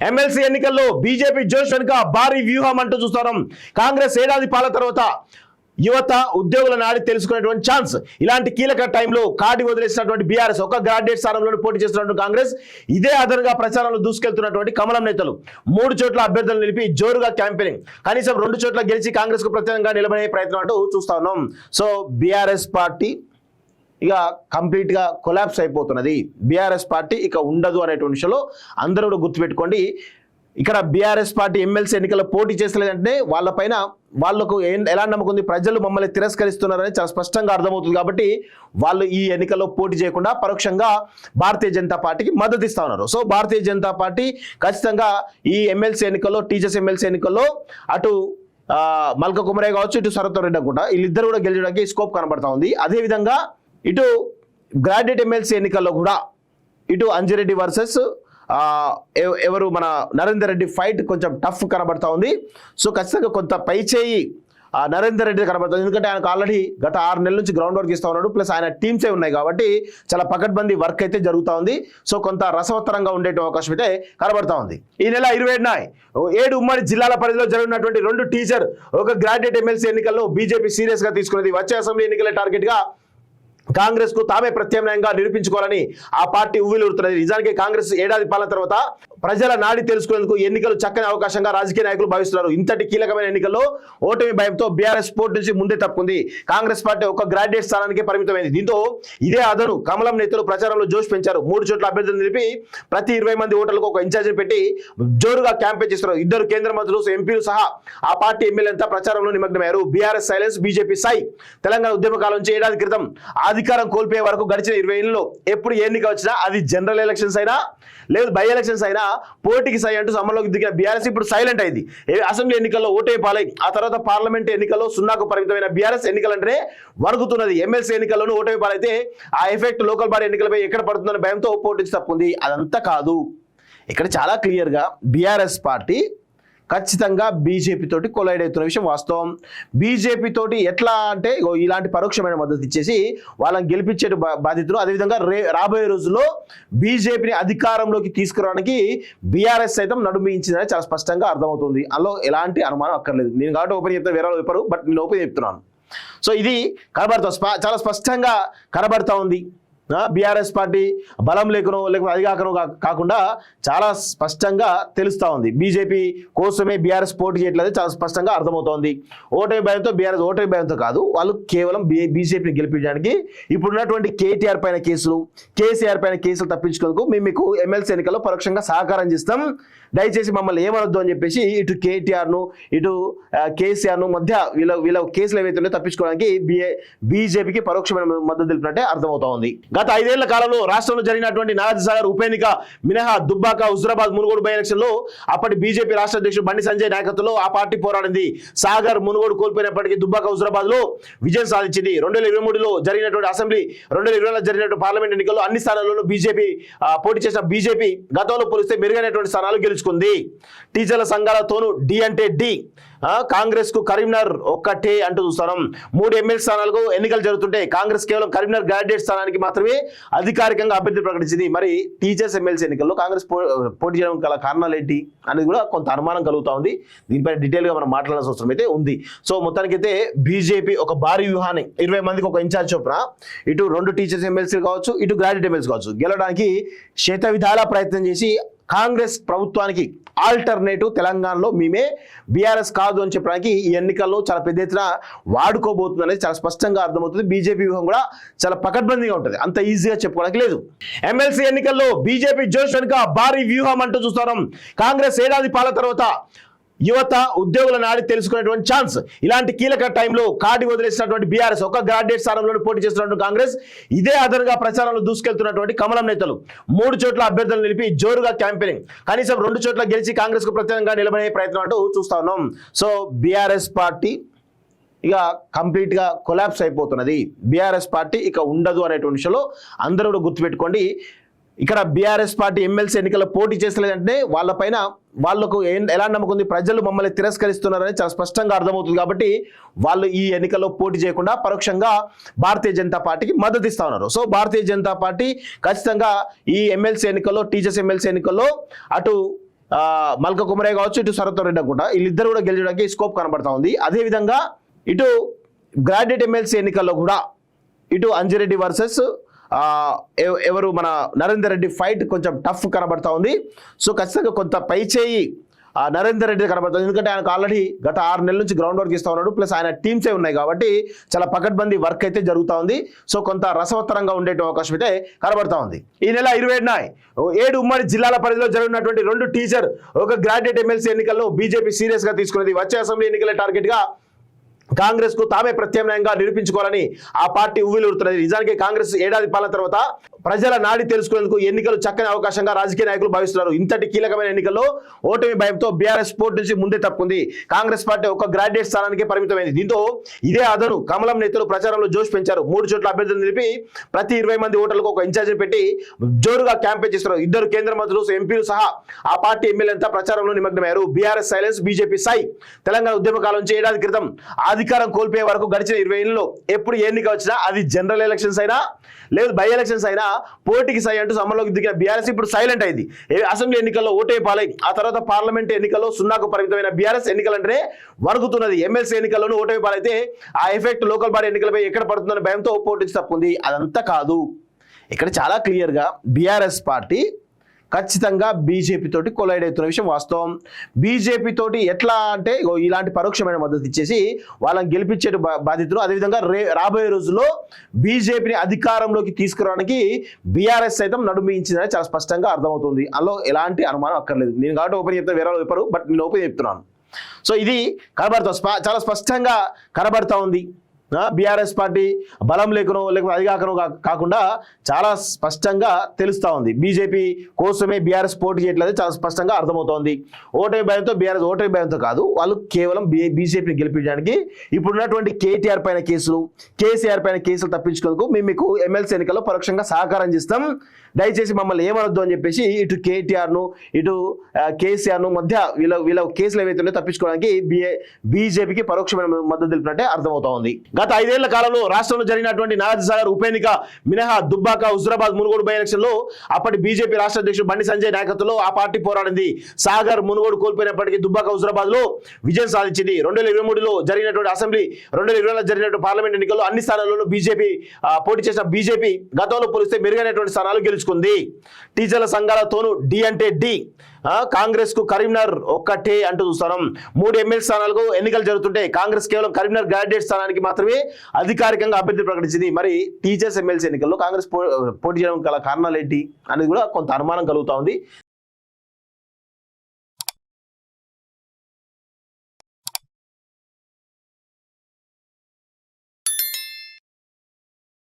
MLC ఎన్నికల్లో BJP జోష్ వెనుక భారీ వ్యూహం అంటూ చూస్తున్నాం. కాంగ్రెస్ ఏడాది పాలన తర్వాత యువత ఉద్యోగుల నాడి తెలుసుకునేటువంటి ఛాన్స్. ఇలాంటి కీలక టైంలో కాడి వదిలేసినటువంటి బీఆర్ఎస్ ఒక గ్రాడ్యుయేట్ స్థానంలో పోటీ చేస్తున్నటువంటి కాంగ్రెస్ ఇదే అదనంగా ప్రచారంలో దూసుకెళ్తున్నటువంటి కమలం నేతలు 3 చోట్ల అభ్యర్థులను నిలిపి జోరుగా క్యాంపెయినింగ్. కనీసం 2 చోట్ల గెలిచి కాంగ్రెస్ కు ప్రత్యేకంగా నిలబడే ప్రయత్నం అంటూ చూస్తా ఉన్నాం. సో బీఆర్ఎస్ పార్టీ ఇక కంప్లీట్ గా కొలాప్స్ అయిపోతున్నది. బీఆర్ఎస్ పార్టీ ఇక ఉండదు అనేటువంటి విషయంలో అందరూ కూడా గుర్తుపెట్టుకోండి. ఇక్కడ బీఆర్ఎస్ పార్టీ ఎమ్మెల్సీ ఎన్నికల్లో పోటీ చేస్తలేదంటే వాళ్ళపైన వాళ్లకు ఎలా నమ్మకం ఉంది, ప్రజలు మమ్మల్ని తిరస్కరిస్తున్నారని చాలా స్పష్టంగా అర్థమవుతుంది. కాబట్టి వాళ్ళు ఈ ఎన్నికల్లో పోటీ చేయకుండా పరోక్షంగా భారతీయ జనతా పార్టీకి మద్దతు ఇస్తా ఉన్నారు. సో భారతీయ జనతా పార్టీ ఖచ్చితంగా ఈ ఎమ్మెల్సీ ఎన్నికల్లో, టీచర్స్ ఎమ్మెల్సీ ఎన్నికల్లో అటు మల్క కుమరే కావచ్చు, ఇటు సరత్వ రెడ్డి అనుకుంటా వీళ్ళిద్దరు కూడా గెలిచడానికి స్కోప్ కనబడతా ఉంది. అదేవిధంగా ఇటు గ్రాడ్యుయేట్ ఎమ్మెల్సీ ఎన్నికల్లో కూడా ఇటు అంజిరెడ్డి వర్సెస్ ఎవరు మన నరేందర్ రెడ్డి ఫైట్ కొంచెం టఫ్ కనబడతా ఉంది. సో ఖచ్చితంగా కొంత పైచేయి నరేందర్ రెడ్డి కనబడుతుంది. ఎందుకంటే ఆయనకు ఆల్రెడీ గత 6 నెలల నుంచి గ్రౌండ్ వర్క్ ఇస్తూ ఉన్నాడు. ప్లస్ ఆయన టీమ్సే ఉన్నాయి కాబట్టి చాలా పకడ్బందీ వర్క్ అయితే జరుగుతూ ఉంది. సో కొంత రసవత్తరంగా ఉండే అవకాశం అయితే కనబడతా ఉంది. ఈ నెల 27న 7 ఉమ్మడి జిల్లాల పరిధిలో జరుగుతున్నటువంటి 2 టీచర్ ఒక గ్రాడ్యుయేట్ ఎమ్మెల్సీ ఎన్నికల్లో బీజేపీ సీరియస్ గా తీసుకున్నది. వచ్చే అసెంబ్లీ ఎన్నికల టార్గెట్ గా కాంగ్రెస్ కు తామే ప్రత్యామ్నాయంగా నిరూపించుకోవాలని ఆ పార్టీ ఉవ్విలూరుతున్నది. నిజానికి కాంగ్రెస్ ఏడాది పాలన తర్వాత ప్రజల నాడి తెలుసుకునేందుకు ఎన్నికలు చక్కని అవకాశంగా రాజకీయ నాయకులు భావిస్తున్నారు. ఇంతటి కీలకమైన ఎన్నికల్లో ఓటమి భయంతో బీఆర్ఎస్ పోటీ నుంచి ముందే తప్పుకుంది. కాంగ్రెస్ పార్టీ ఒక గ్రాడ్యుయేట్ స్థానానికి పరిమితమైంది. దీంతో ఇదే అదను కమలం నేతలు ప్రచారంలో జోష్ పెంచారు. 3 చోట్ల అభ్యర్థులు నిలిపి ప్రతి 20 మంది ఓటర్లకు ఒక ఇన్ఛార్జిని పెట్టి జోరుగా క్యాంపెయిన్ చేస్తున్నారు. 2 కేంద్ర మంత్రులు, ఎంపీలు సహా ఆ పార్టీ ఎమ్మెల్యేలంతా ప్రచారంలో నిమగ్నమయ్యారు. బీఆర్ఎస్ సైలెన్స్, బీజేపీ సై. తెలంగాణ ఉద్యమకాలం నుంచి ఏడాది క్రితం అధికారం కోల్పోయే వరకు గడిచిన 20 ఏళ్లలో ఎప్పుడు ఎన్నిక వచ్చినా అది జనరల్ ఎలక్షన్స్ అయినా లేదు బై ఎలక్షన్స్ అయినా పోటీకి సై అంటూ సమ్మలోకి దిగిన బీఆర్ఎస్ ఇప్పుడు సైలెంట్ అయింది. అసెంబ్లీ ఎన్నికల్లో ఓటే పాలై ఆ తర్వాత పార్లమెంట్ ఎన్నికల్లో 0కు పరిమితమైన బీఆర్ఎస్ ఎన్నికలంటేనే వణుకుతున్నది. ఎమ్మెల్సీ ఎన్నికల్లోనూ ఓటమి పాలైతే ఆ ఎఫెక్ట్ లోకల్ బాడీ ఎన్నికలపై ఎక్కడ పడుతుందనే భయంతో పోటీ తప్పుకుంది. అదంతా కాదు, ఇక్కడ చాలా క్లియర్గా బీఆర్ఎస్ పార్టీ ఖచ్చితంగా బీజేపీ తోటి కొలైడ్ అవుతున్న విషయం వాస్తవం. బీజేపీ తోటి ఎట్లా అంటే ఇలాంటి పరోక్షమైన మద్దతు ఇచ్చేసి వాళ్ళని గెలిపించే బాధ్యతలు, అదేవిధంగా రాబోయే రోజుల్లో బీజేపీని అధికారంలోకి తీసుకురావడానికి బీఆర్ఎస్ సైతం నడుమించిందని చాలా స్పష్టంగా అర్థమవుతుంది. అందులో ఎలాంటి అనుమానం అక్కర్లేదు. నేను కాబట్టి ఓపెన్ చెప్తాను, వేరే వాళ్ళు చెప్పరు, బట్ నేను ఓపెన్ చెప్తున్నాను. సో ఇది కనబడుతుంది, చాలా స్పష్టంగా కనబడతా ఉంది. బీఆర్ఎస్ పార్టీ బలం లేకనో లేకపోతే అధికారనో కాకుండా చాలా స్పష్టంగా తెలుస్తూ ఉంది. బీజేపీ కోసమే బీఆర్ఎస్ పోటీ చేయట్లేదు చాలా స్పష్టంగా అర్థమవుతోంది. ఓటమి భయంతో బీఆర్ఎస్ ఓటమి భయంతో కాదు, వాళ్ళు కేవలం బీజేపీని గెలిపించడానికి ఇప్పుడున్నటువంటి కేటీఆర్ పైన కేసులు, కేసీఆర్ పైన కేసులు తప్పించుకోవడానికి మేము మీకు ఎమ్మెల్సీ ఎన్నికల్లో పరోక్షంగా సహకారం చేస్తాం, దయచేసి మమ్మల్ని ఏమనొద్దు అని చెప్పేసి ఇటు కేటీఆర్ను ఇటు కేసీఆర్ను మధ్య వీళ్ళ కేసులు ఏవైతే తప్పించుకోవడానికి బీజేపీకి పరోక్షమైన మద్దతు తెలిపినట్టే అర్థమవుతా ఉంది. గత 5 ఏళ్ల కాలంలో రాష్ట్రంలో జరిగినటువంటి నాగార్జునసాగర్ ఉప ఎన్నిక మినహా దుబ్బాక, హుజురాబాద్, మునుగోడు బై ఎలక్షన్లో అప్పటి బీజేపీ రాష్ట్ర అధ్యక్షుడు బండి సంజయ్ నాయకత్వంలో ఆ పార్టీ పోరాడింది. సాగర్, మునుగోడు కోల్పోయినప్పటికీ దుబ్బాక, హుజురాబాద్ లో విజయం సాధించింది. 2023లో జరిగినటువంటి అసెంబ్లీ, 2020లో జరిగినటువంటి పార్లమెంట్ ఎన్నికల్లో అన్ని స్థానాల్లోనూ బీజేపీ పోటీ చేసిన బీజేపీ గతంలో పోలిస్తే మెరుగైనటువంటి స్థానాలు గెలుచుకుంది. టీచర్ల సంఘాలతోనూ డి అంటే డి, కాంగ్రెస్ కు కరీంనగర్ ఒక్కటే అంటూ చూస్తున్నాం. 3 ఎమ్మెల్యే స్థానాలకు ఎన్నికలు జరుగుతుంటే కాంగ్రెస్ కేవలం కరీంనగర్ గ్రాడ్యుయేట్ స్థానానికి మాత్రమే అధికారికంగా అభ్యర్థి ప్రకటించింది. మరి టీచర్స్ ఎమ్మెల్సీ ఎన్నికల్లో కాంగ్రెస్ పోటీ చేయడం గల కారణాలు ఏంటి అనేది కూడా కొంత అనుమానం కలుగుతా ఉంది. దీనిపై డీటెయిల్ గా మనం మాట్లాడాల్సిన అవసరం అయితే ఉంది. సో మొత్తానికైతే బీజేపీ ఒక భారీ వ్యూహాన్ని 20 మందికి ఒక ఇన్ఛార్జ్ చొప్పున ఇటు 2 టీచర్స్ ఎమ్మెల్సీలు కావచ్చు, ఇటు గ్రాడ్యుయేట్ ఎమ్మెల్సీ కావచ్చు గెలవడానికి శత విధాలా ప్రయత్నం చేసి కాంగ్రెస్ ప్రభుత్వానికి ఆల్టర్నేటివ్ తెలంగాణలో మేమే బీఆర్ఎస్ కాదు అని చెప్పడానికి ఈ ఎన్నికల్లో చాలా పెద్ద ఎత్తున వాడుకోబోతుంది అనేది చాలా స్పష్టంగా అర్థమవుతుంది. బీజేపీ వ్యూహం కూడా చాలా పకడ్బందీగా ఉంటుంది, అంత ఈజీగా చెప్పుకోవడానికి లేదు. ఎమ్మెల్సీ ఎన్నికల్లో బీజేపీ జోష్ వెనుక భారీ వ్యూహం అంటూ చూస్తున్నాం. కాంగ్రెస్ ఏడాది పాలన తర్వాత యువత ఉద్యోగుల నాడి తెలుసుకునేటువంటి ఛాన్స్. ఇలాంటి కీలక టైంలో కాడి వదిలేసినటువంటి బీఆర్ఎస్ ఒక గ్రాడ్యుయేట్ స్థానంలో పోటీ చేస్తున్నటువంటి కాంగ్రెస్ ఇదే అదనంగా ప్రచారంలో దూసుకెళ్తున్నటువంటి కమలం నేతలు 3 చోట్ల అభ్యర్థులను నిలిపి జోరుగా క్యాంపెయినింగ్. కనీసం 2 చోట్ల గెలిచి కాంగ్రెస్ కు ప్రత్యేకంగా నిలబడే ప్రయత్నం అంటూ చూస్తా ఉన్నాం. సో బీఆర్ఎస్ పార్టీ ఇక కంప్లీట్ గా కొలాప్స్ అయిపోతున్నది. బీఆర్ఎస్ పార్టీ ఇక ఉండదు అనేటువంటి విషయంలో అందరూ కూడా గుర్తుపెట్టుకోండి. ఇక్కడ బీఆర్ఎస్ పార్టీ ఎమ్మెల్సీ ఎన్నికల్లో పోటీ చేస్తలేదంటే వాళ్ళపైన వాళ్లకు ఎలా నమ్మకం ఉంది, ప్రజలు మమ్మల్ని తిరస్కరిస్తున్నారని చాలా స్పష్టంగా అర్థమవుతుంది. కాబట్టి వాళ్ళు ఈ ఎన్నికల్లో పోటీ చేయకుండా పరోక్షంగా భారతీయ జనతా పార్టీకి మద్దతు ఇస్తా ఉన్నారు. సో భారతీయ జనతా పార్టీ ఖచ్చితంగా ఈ ఎమ్మెల్సీ ఎన్నికల్లో, టీచర్స్ ఎమ్మెల్సీ ఎన్నికల్లో అటు మల్క కుమరే కావచ్చు, ఇటు శరత్ రెడ్డి అనుకుంటా, వీళ్ళిద్దరు కూడా గెలిచడానికి స్కోప్ కనబడతా ఉంది. అదేవిధంగా ఇటు గ్రాడ్యుయేట్ ఎమ్మెల్సీ ఎన్నికల్లో కూడా ఇటు అంజిరెడ్డి వర్సెస్ ఎవరు మన నరేందర్ రెడ్డి ఫైట్ కొంచెం టఫ్ కనబడతా ఉంది. సో ఖచ్చితంగా కొంత పై చేయి నరేందర్ రెడ్డి కనబడుతుంది. ఎందుకంటే ఆయనకు ఆల్రెడీ గత 6 నెలల నుంచి గ్రౌండ్ వర్క్ ఇస్తూ ఉన్నాడు, ప్లస్ ఆయన టీమ్సే ఉన్నాయి కాబట్టి చాలా పకడ్బందీ వర్క్ అయితే జరుగుతూ ఉంది. సో కొంత రసవత్తరంగా ఉండే అవకాశం అయితే కనబడతా ఉంది. ఈ నెల 27న 7 ఉమ్మడి జిల్లాల పరిధిలో జరిగినటువంటి 2 టీచర్ ఒక గ్రాడ్యుయేట్ ఎమ్మెల్సీ ఎన్నికల్లో బీజేపీ సీరియస్ గా తీసుకున్నది. వచ్చే అసెంబ్లీ ఎన్నికల టార్గెట్ గా కాంగ్రెస్ కు తామే ప్రత్యామ్నాయంగా నిరూపించుకోవాలని ఆ పార్టీ ఉవ్విలూరుతున్నది. నిజానికి కాంగ్రెస్ ఏడాది పాలన తర్వాత ప్రజల నాడి తెలుసుకునేందుకు ఎన్నికలు చక్కని అవకాశంగా రాజకీయ నాయకులు భావిస్తున్నారు. ఇంతటి కీలకమైన ఎన్నికల్లో ఓటమి భయంతో బీఆర్ఎస్ పోటీ నుంచి ముందే తప్పుకుంది. కాంగ్రెస్ పార్టీ ఒక గ్రాడ్యుయేట్ స్థానానికే పరిమితమైంది. దీంతో ఇదే అదను కమలం నేతలు ప్రచారంలో జోష్ పెంచారు. 3 చోట్ల అభ్యర్థులు నిలిపి ప్రతి 20 మంది ఓటర్లకు ఒక ఇన్ఛార్జిని పెట్టి జోరుగా క్యాంపెయిన్ చేస్తున్నారు. 2 కేంద్ర మంత్రులు, ఎంపీలు సహా ఆ పార్టీ ఎమ్మెల్యేలంతా ప్రచారంలో నిమగ్నమయ్యారు. బీఆర్ఎస్ సైలెన్స్, బీజేపీ సై. తెలంగాణ ఉద్యమ కాలం నుంచి ఏడాది క్రితం అధికారం కోల్పోయే వరకు గడిచిన 20 ఏళ్లలో ఎప్పుడు ఎన్నిక వచ్చినా అది జనరల్ ఎలక్షన్స్ అయినా లేదు బై ఎలక్షన్స్ అయినా పోటీకి సై అంటూ సమ్మలోకి దిగిన బీఆర్ఎస్ ఇప్పుడు సైలెంట్ అయింది. అసెంబ్లీ ఎన్నికల్లో ఓటే పాలై ఆ తర్వాత పార్లమెంట్ ఎన్నికల్లో 0కు పరిమితమైన బీఆర్ఎస్ ఎన్నికలంటేనే వణుకుతున్నది. ఎమ్మెల్సీ ఎన్నికల్లోనూ ఓటమి పాలైతే ఆ ఎఫెక్ట్ లోకల్ బాడీ ఎన్నికలపై ఎక్కడ పడుతుందని భయంతో పోటీ తప్పుకుంది. అదంతా కాదు, ఇక్కడ చాలా క్లియర్గా బీఆర్ఎస్ పార్టీ ఖచ్చితంగా బీజేపీ తోటి కొలైడ్ అవుతున్న విషయం వాస్తవం. బీజేపీ తోటి ఎట్లా అంటే ఇలాంటి పరోక్షమైన మద్దతు ఇచ్చేసి వాళ్ళని గెలిపించే బాధ్యతలు, అదేవిధంగా రాబోయే రోజుల్లో బీజేపీని అధికారంలోకి తీసుకురావడానికి బీఆర్ఎస్ సైతం నడుమించిందని చాలా స్పష్టంగా అర్థమవుతుంది. అందులో ఎలాంటి అనుమానం అక్కర్లేదు. నేను కాబట్టి ఓపెన్ చెప్తే వేరే వాళ్ళు చెప్పరు, బట్ నేను ఓపెన్ చెప్తున్నాను. సో ఇది కనబడుతుంది, చాలా స్పష్టంగా కనబడతా ఉంది. బీఆర్ఎస్ పార్టీ బలం లేకనో లేకపోతే అదిగాకనో కాకుండా చాలా స్పష్టంగా తెలుస్తూ ఉంది. బీజేపీ కోసమే బీఆర్ఎస్ పోటీ చేయట్లేదు చాలా స్పష్టంగా అర్థమవుతోంది. ఓటమి భయంతో బీఆర్ఎస్ ఓటమి భయంతో కాదు, వాళ్ళు కేవలం బీజేపీని గెలిపించడానికి ఇప్పుడున్నటువంటి కేటీఆర్ పైన కేసులు, కేసీఆర్ పైన కేసులు తప్పించుకోవడానికి మేము మీకు ఎమ్మెల్సీ ఎన్నికల్లో పరోక్షంగా సహకారం చేస్తాం, దయచేసి మమ్మల్ని ఏమనొద్దు అని చెప్పేసి ఇటు కేటీఆర్ను ఇటు కేసీఆర్ను మధ్య వీళ్ళ కేసులు ఏవైతే తప్పించుకోవడానికి బీజేపీకి పరోక్షమైన మద్దతు తెలిపినట్టే అర్థమవుతా ఉంది. గత 5 ఏళ్ల కాలంలో రాష్ట్రంలో జరిగినటువంటి నాగార్జునసాగర్ ఉప ఎన్నిక మినహా దుబ్బాక, హుజురాబాద్, మునుగోడు బై ఎలక్షన్లో అప్పటి బీజేపీ రాష్ట్ర అధ్యక్షుడు బండి సంజయ్ నాయకత్వంలో ఆ పార్టీ పోరాడింది. సాగర్, మునుగోడు కోల్పోయినప్పటికీ దుబ్బాక, హుజురాబాద్ లో విజయం సాధించింది. 2023లో జరిగినటువంటి అసెంబ్లీ, 2020లో జరిగినటువంటి పార్లమెంట్ ఎన్నికల్లో అన్ని స్థానాల్లోనూ బీజేపీ పోటీ చేసిన బీజేపీ గతంలో పోలిస్తే మెరుగైనటువంటి స్థానాలు గెలుచుకుంది. టీచర్ల సంఘాలతోనూ డి అంటే డి, కాంగ్రెస్ కు కరీంనగర్ ఒక్కటే అంటూ చూస్తున్నాం. 3 ఎమ్మెల్యే స్థానాలకు ఎన్నికలు జరుగుతుంటే కాంగ్రెస్ కేవలం కరీంనగర్ గ్రాడ్యుయేట్ స్థానానికి మాత్రమే అధికారికంగా అభ్యర్థి ప్రకటించింది. మరి టీచర్స్ ఎమ్మెల్సీ ఎన్నికల్లో కాంగ్రెస్ పోటీ చేయడం గల కారణాలు ఏంటి అనేది కూడా కొంత అనుమానం కలుగుతా ఉంది.